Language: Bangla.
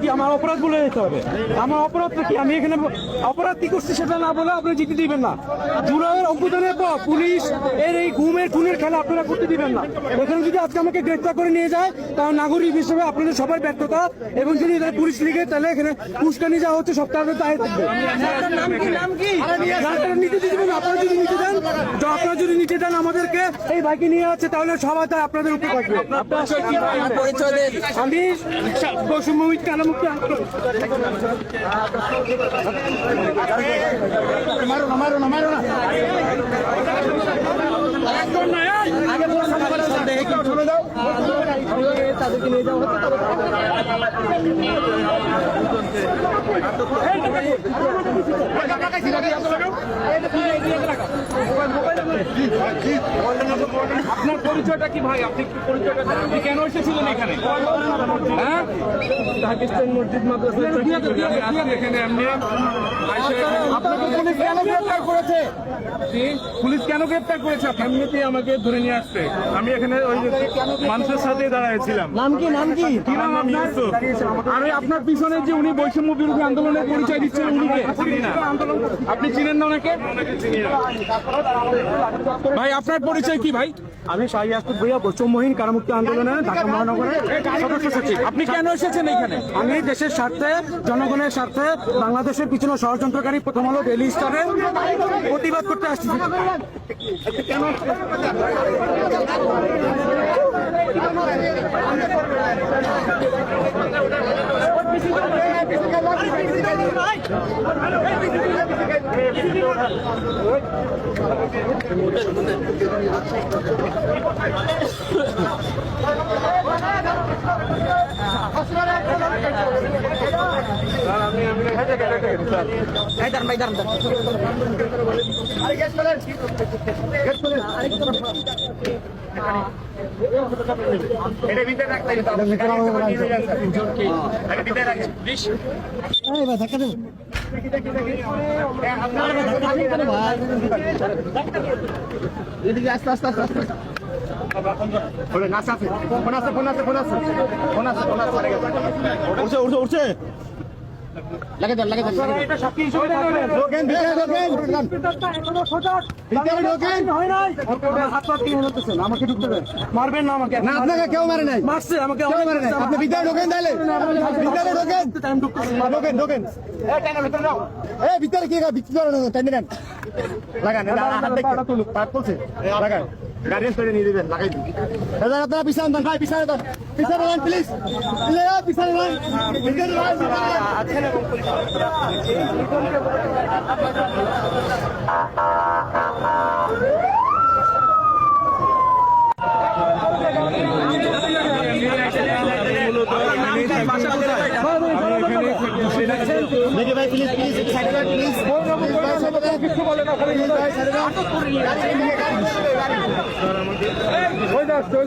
কি আমার অপরাধ বলে যেতে হবে? আমার অপরাধটা কি? আমি এখানে অপরাধ কি করছি সেটা না বলে আপনি জিতে দিবেন না। জুলাইয়ের অভ্যুত্থানের পর পুলিশ এর এই ঘুমের খুনের খেলা আপনারা করতে দিবেন না। এখানে যদি আজকে আমাকে গ্রেফতার করে নিয়ে যায় তাহলে নাগরিক হিসেবে আপনাদের সবার ব্যর্থতা, এবং যদি পুলিশ লিগে তাহলে এখানে উস্কানি যাওয়া হচ্ছে সপ্তাহে দায় থাকবে। নিতে দিবেন আপনারা। যদি নিতে দেন, আপনারা যদি নিতে দেন আমাদেরকে এই বাইকে নিয়ে আছে তাহলে সবাই তাই আপনাদের উপর থাকবে। আমি বৈষম্যবিদ কালামুক্ত তাদেরকে নিয়ে যাওয়া হচ্ছে। আপনার পরিচয়টা কি ভাই? আপনি পরিচয়টা কেন এসেছিলেন এখানে? হ্যাঁ, মসজিদ মাদ্রাসা এখানে এমনি আপনাকে পুলিশ কেন গ্রেফতার করেছে? পুলিশ কেন গ্রেফতার করেছে? এমনিতেই আমাকে ধরে নিয়ে আসছে। আমি এখানে ওই মানুষের সাথে দাঁড়াইছিলাম। নাম কি? নাম কি? নাম ইউসুফ। আমি আপনার পিছনে যে উনি বৈষম্য বিরোধী আন্দোলনের পরিচয় দিচ্ছেন উনিকে আপনি চিনেন না? ওনাকে ভাই আপনার পরিচয় কি ভাই? আমি শাহী আসফ ভুঁইয়া, বৈষম্যহীন কারামুক্ত আন্দোলনে ঢাকা মহানগরের সদস্য সচিব। আপনি কেন এসেছেন এখানে? আমি দেশের স্বার্থে, জনগণের স্বার্থে, বাংলাদেশের পিছনে ষড়যন্ত্রকারী প্রথম আলো ডেইলি স্টারে প্রতিবাদ করতে আসছি। কেন আস্তে আস্তে আস্তে আস্তে উঠছে লাগে দেন লাগে দেন আমাকে ঢুকতে দেন। মারবেন না আমাকে। না, আপনাকে কেউ মারে নাই। মারছে আমাকে। আপনি ভিতরে ঢোকেন তাহলে। ভিতরে ঢোকেন। ঢোকেন ঢোকেন। ভিতরে কি ভিতরে টেনে নেন। লাগান হাত তুলছে। লাগান গাড়ি করে নিয়ে দিবেন। লাগাই দিন। আপনারা পিছনে দেন ভাই, পিছনে দেন, পিছনে দেন প্লিজ, পিছনে দেন। দেখে ভাই প্লিজ প্লিজ সাইডে প্লিজ কিছু বলে না। ওই যাচ্ছে